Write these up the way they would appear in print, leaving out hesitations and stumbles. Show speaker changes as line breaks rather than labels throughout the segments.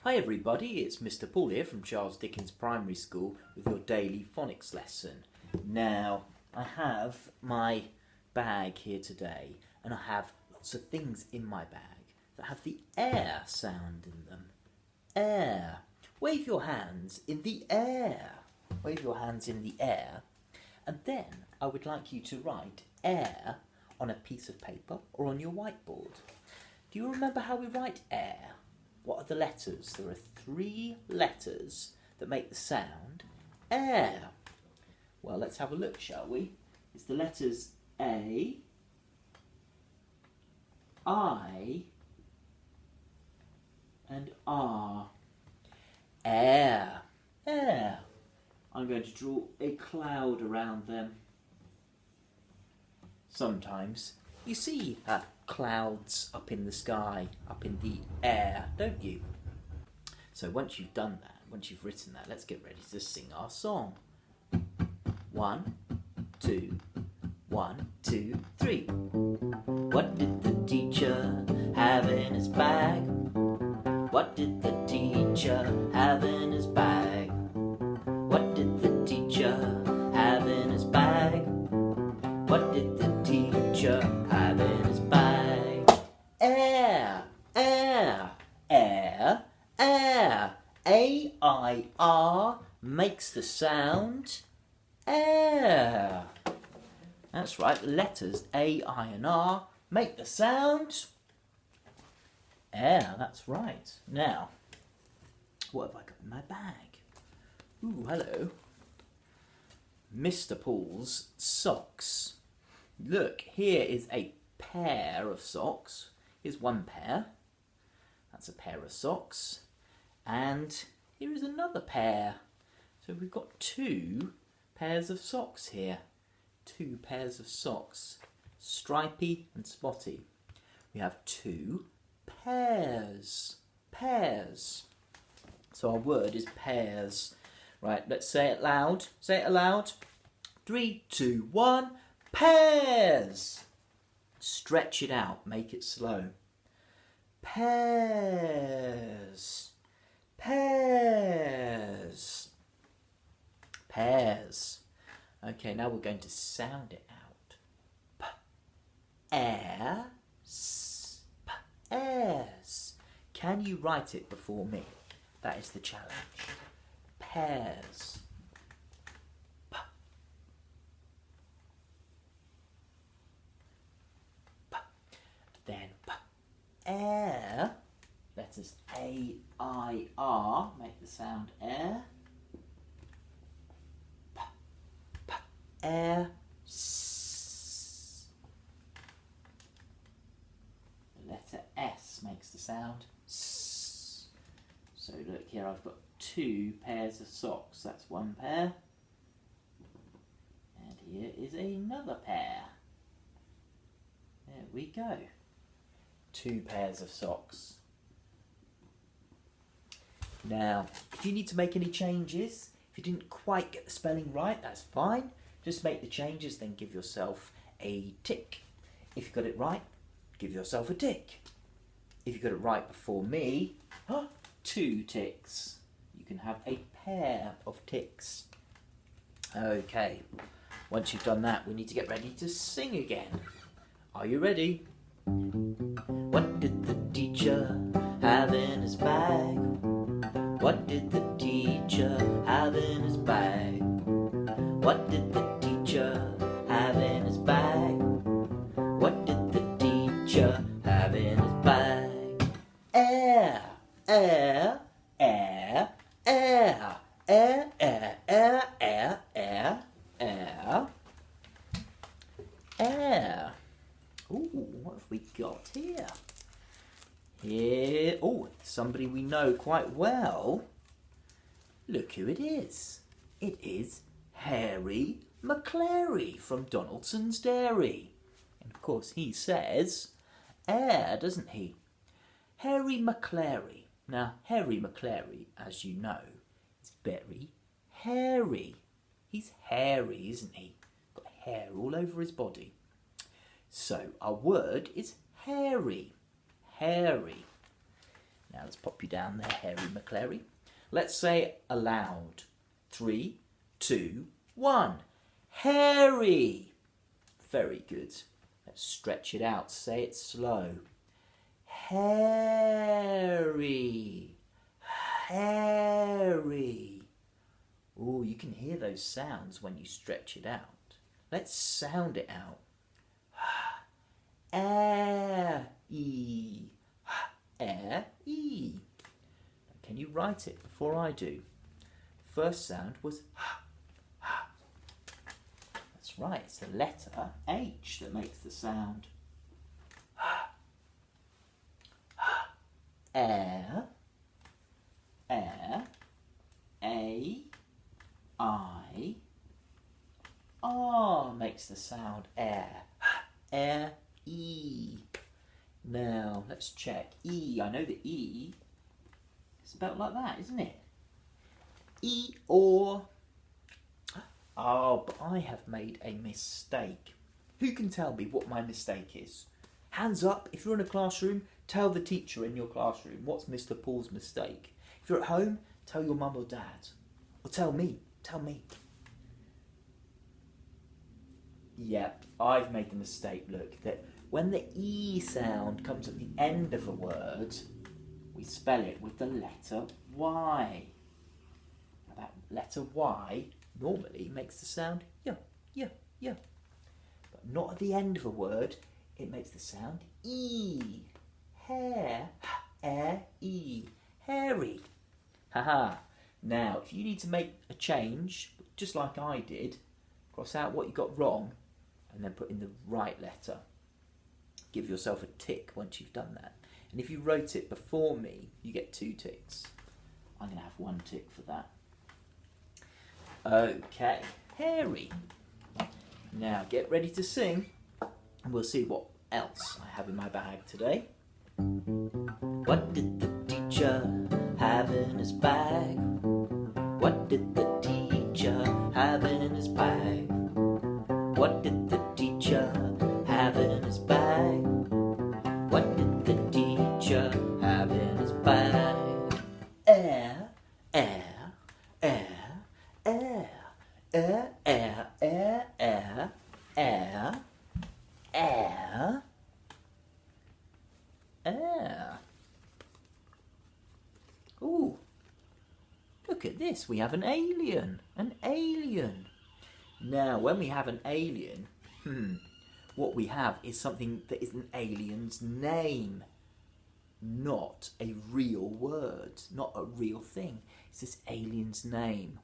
Hi everybody, it's Mr. Paul here from Charles Dickens Primary School with your daily phonics lesson. Now, I have my bag here today and I have lots of things in my bag that have the air sound in them. Air. Wave your hands in the air. Wave your hands in the air. And then I would like you to write air on a piece of paper or on your whiteboard. Do you remember how we write air? What are the letters? There are 3 letters that make the sound air. Well, let's have a look, shall we? It's the letters A, I, and R. Air. Air. I'm going to draw a cloud around them. Sometimes you see clouds up in the sky, up in the air, don't you? So once you've done that, once you've written that, let's get ready to sing our song. 1, 2, 1, 2, 3. What did the teacher have in his bag? What did the teacher have in his bag? What did the teacher have in his bag? What did the teacher have in his bag? Air, air, air, air. A-I-R makes the sound air. That's right, the letters A, I and R make the sound air. That's right. Now, what have I got in my bag? Ooh, hello. Mr. Paul's socks. Look, here is a pair of socks. Here's one pair. That's a pair of socks. And here is another pair. So we've got 2 pairs of socks here. 2 pairs of socks. Stripy and spotty. We have 2 pairs. Pairs. So our word is pairs. Right, let's say it loud. Say it aloud. 3, 2, 1. Pairs. Stretch it out. Make it slow. Pairs. Pairs. Pairs. Okay, now we're going to sound it out. P. Air. S. P. Airs. Can you write it before me? That is the challenge. Pairs. P. P. Then P. Air. Letters A, I, R make the sound air. P. P. Air. S. The letter S makes the sound S. So look here, I've got 2 pairs of socks. That's one pair. And here is another pair. There we go. 2 pairs of socks. Now, if you need to make any changes, if you didn't quite get the spelling right, that's fine. Just make the changes, then give yourself a tick. If you got it right, give yourself a tick. If you got it right before me, 2 ticks. You can have a pair of ticks. Okay, once you've done that, we need to get ready to sing again. Are you ready? What did the teacher have in his bag? What did the teacher have in his bag? What did the teacher have in his bag? What did the teacher have in his bag? Air, air, air, air, air, air, air, air, air, air, air. Ooh, what have we got here? Here, somebody we know quite well. Look who it is. It is Harry McClary from Donaldson's Dairy. And of course he says air, doesn't he? Harry McClary. Now, Harry McClary, as you know, is very hairy. He's hairy, isn't he? Got hair all over his body. So our word is hairy. Hairy. Now let's pop you down there, Harry McClary. Let's say aloud. 3, 2, 1. Harry. Very good. Let's stretch it out. Say it slow. Harry. Harry. Oh, you can hear those sounds when you stretch it out. Let's sound it out. Air, E. Air, E. Can you write it before I do? First sound was That's right, it's the letter H that makes the sound. Air, air, A, I, R makes the sound air. Air, E. Now, let's check. E, I know the E is spelled like that, isn't it? E or... Oh, but I have made a mistake. Who can tell me what my mistake is? Hands up, if you're in a classroom, tell the teacher in your classroom what's Mr. Paul's mistake. If you're at home, tell your mum or dad. Or tell me. Yep, I've made the mistake, look, that when the E sound comes at the end of a word, we spell it with the letter Y. Now that letter Y normally makes the sound yeah. But not at the end of a word, it makes the sound E. Hair, air, E. Hairy. Haha. Now, if you need to make a change, just like I did, cross out what you got wrong and then put in the right letter. Give yourself a tick once you've done that. And if you wrote it before me, you get 2 ticks. I'm going to have 1 tick for that. Okay, hairy. Now get ready to sing and we'll see what else I have in my bag today. What did the teacher have in his bag? What did the teacher have in his bag? What did the teacher have in his bag? What did the teacher have in his bag? Air, air, air, air, air, air, air, air, air, air, air. Ooh, look at this, we have an alien, Now, when we have an alien, what we have is something that is an alien's name, not a real word, not a real thing. It's this alien's name.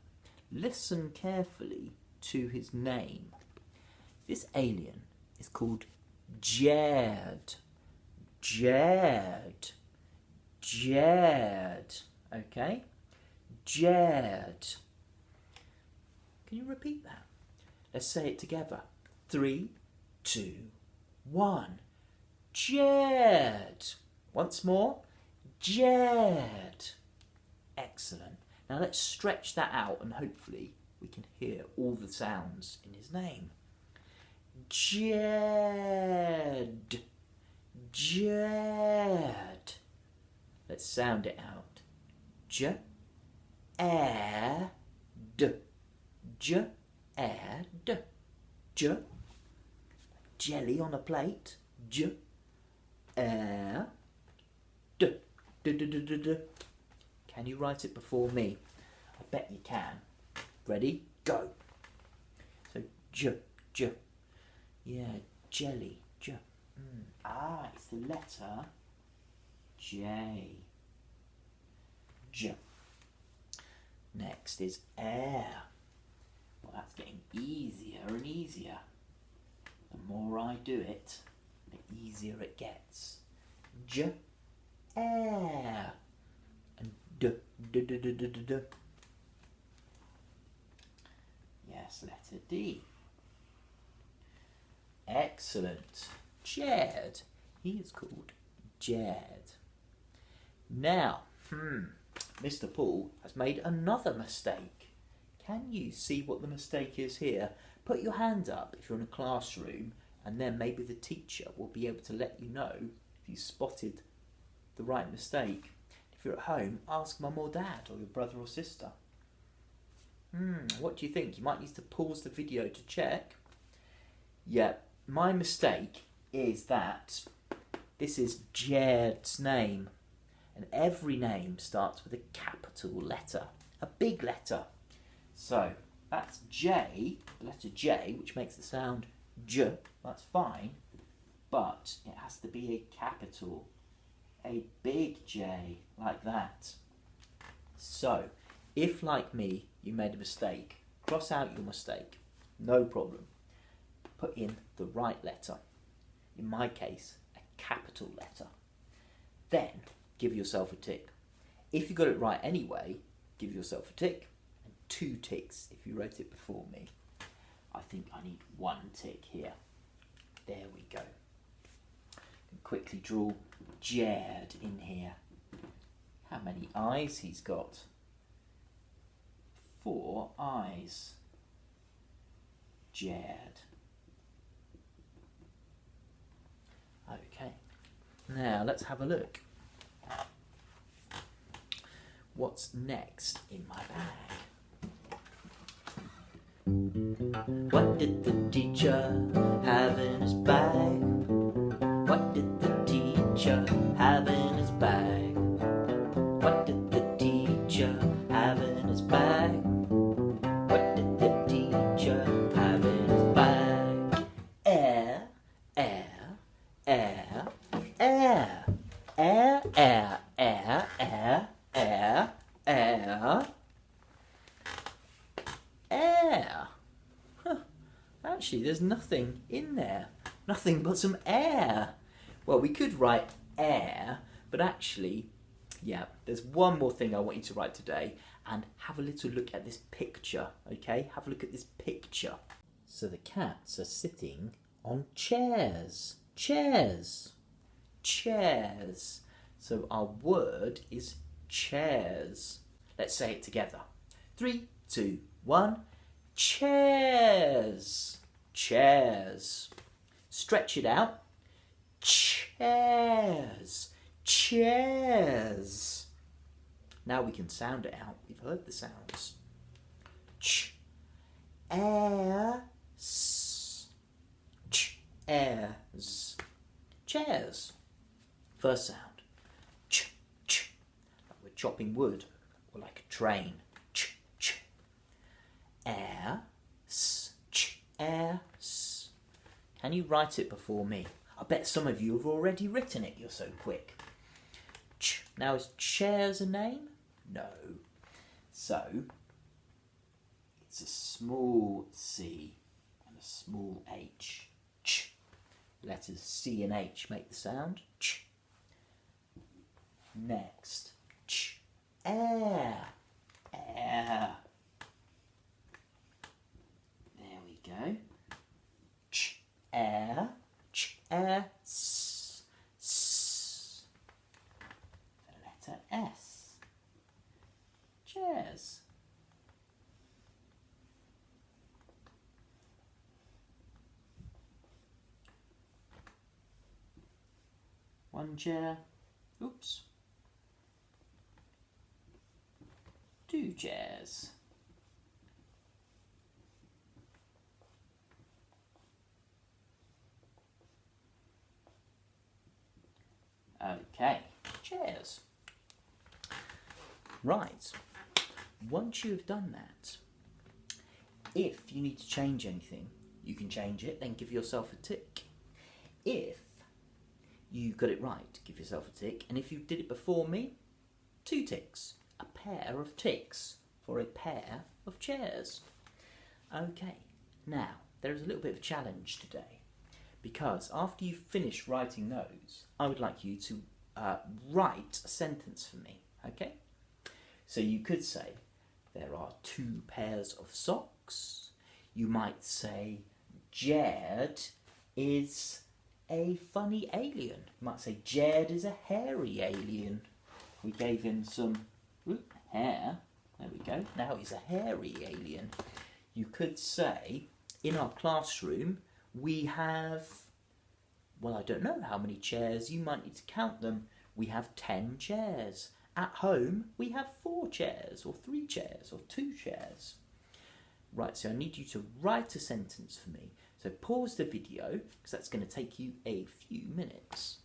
Listen carefully to his name. This alien is called Jed. Jed. Jed. Okay? Jed. Can you repeat that? Let's say it together. 3, 2, 1. Jed. Once more. Jed. Excellent. Now let's stretch that out and hopefully we can hear all the sounds in his name. Jed. Jed. Let's sound it out. J, air, d. J, air, d. J. Jelly on a plate. J, air, d. D, d, d, d, d. Can you write it before me? I bet you can. Ready? Go. So, J, J. Yeah, jelly, J. Ah, it's the letter J. J. Next is air. Well, that's getting easier and easier. The more I do it, the easier it gets. J, air. And d, d, d, d, d, d, d. Yes, letter D. Excellent. Jed. He is called Jed. Now, Mr. Paul has made another mistake. Can you see what the mistake is here? Put your hand up if you're in a classroom, and then maybe the teacher will be able to let you know if you spotted the right mistake. you're at home, ask mum or dad or your brother or sister. What do you think? You might need to pause the video to check. Yeah, my mistake is that this is Jared's name, and every name starts with a capital letter, a big letter. So that's J, the letter J, which makes the sound J, that's fine, but it has to be a capital, a big J, like that. So, if like me, you made a mistake, cross out your mistake, no problem. Put in the right letter, in my case, a capital letter. Then, give yourself a tick. If you got it right anyway, give yourself a tick, and 2 ticks if you wrote it before me. I think I need 1 tick here. There we go. And quickly draw Jared in here. How many eyes he's got? 4 eyes. Jared. Okay. Now let's have a look. What's next in my bag? What did the teacher have in his bag? What did the teacher have in his bag? What did the teacher have in his bag? What did the teacher have in his bag? Air, air, air, air, air, air, air, air, air, air, air. Huh. Actually, there's nothing in there. Nothing but some air. Well, we could write air, but actually, yeah, there's one more thing I want you to write today, and have a little look at this picture, okay? Have a look at this picture. So the cats are sitting on chairs. Chairs. Chairs. So our word is chairs. Let's say it together. 3, 2, 1. Chairs. Chairs. Stretch it out. Chairs. Chairs. Now we can sound it out. We've heard the sounds. Ch. Air. S. Ch. Airs. Chairs. First sound. Ch. Ch. Like we're chopping wood. Or like a train. Ch. Ch. Air. S. Ch. Air. S. Can you write it before me? I bet some of you have already written it. You're so quick. Ch. Now, is chairs a name? No. So, it's a small c and a small h. Ch. Letters C and H make the sound. Ch. Next. Ch. Air. Air. There we go. Ch. Air. Ch. Air. S. S. The letter S. Chairs. One chair. Oops. 2 chairs. Okay, chairs. Right, once you've done that, if you need to change anything, you can change it, then give yourself a tick. If you got it right, give yourself a tick, and if you did it before me, 2 ticks. A pair of ticks for a pair of chairs. Okay, now, there is a little bit of a challenge today, because after you finish writing those, I would like you to write a sentence for me, okay? So you could say, there are 2 pairs of socks. You might say, Jed is a funny alien. You might say, Jed is a hairy alien. We gave him some hair. There we go. Now he's a hairy alien. You could say, in our classroom, we have, well, I don't know how many chairs. You might need to count them. We have 10 chairs. At home, we have 4 chairs, or 3 chairs, or 2 chairs. Right, so I need you to write a sentence for me. So pause the video, because that's going to take you a few minutes.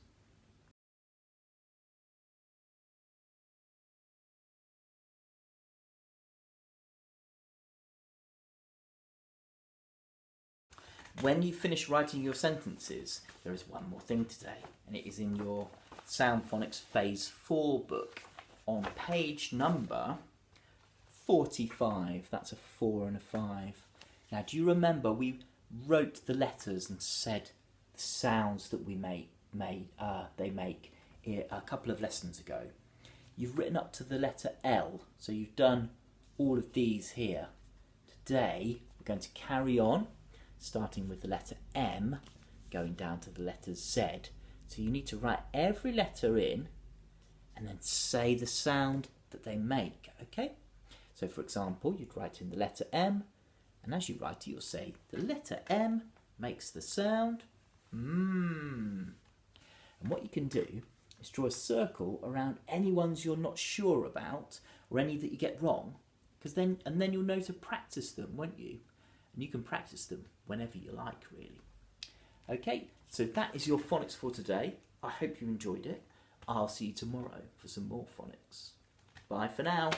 When you finish writing your sentences, there is one more thing today, and it is in your Sound Phonics Phase 4 book on page number 45. That's a 4 and a 5. Now, do you remember we wrote the letters and said the sounds that they make a couple of lessons ago? You've written up to the letter L, so you've done all of these here. Today, we're going to carry on, starting with the letter M, going down to the letter Z. So you need to write every letter in and then say the sound that they make, okay? So for example, you'd write in the letter M, and as you write it, you'll say, the letter M makes the sound mmm. And what you can do is draw a circle around any ones you're not sure about, or any that you get wrong, then you'll know to practice them, won't you? And you can practice them whenever you like, really. Okay, so that is your phonics for today. I hope you enjoyed it. I'll see you tomorrow for some more phonics. Bye for now.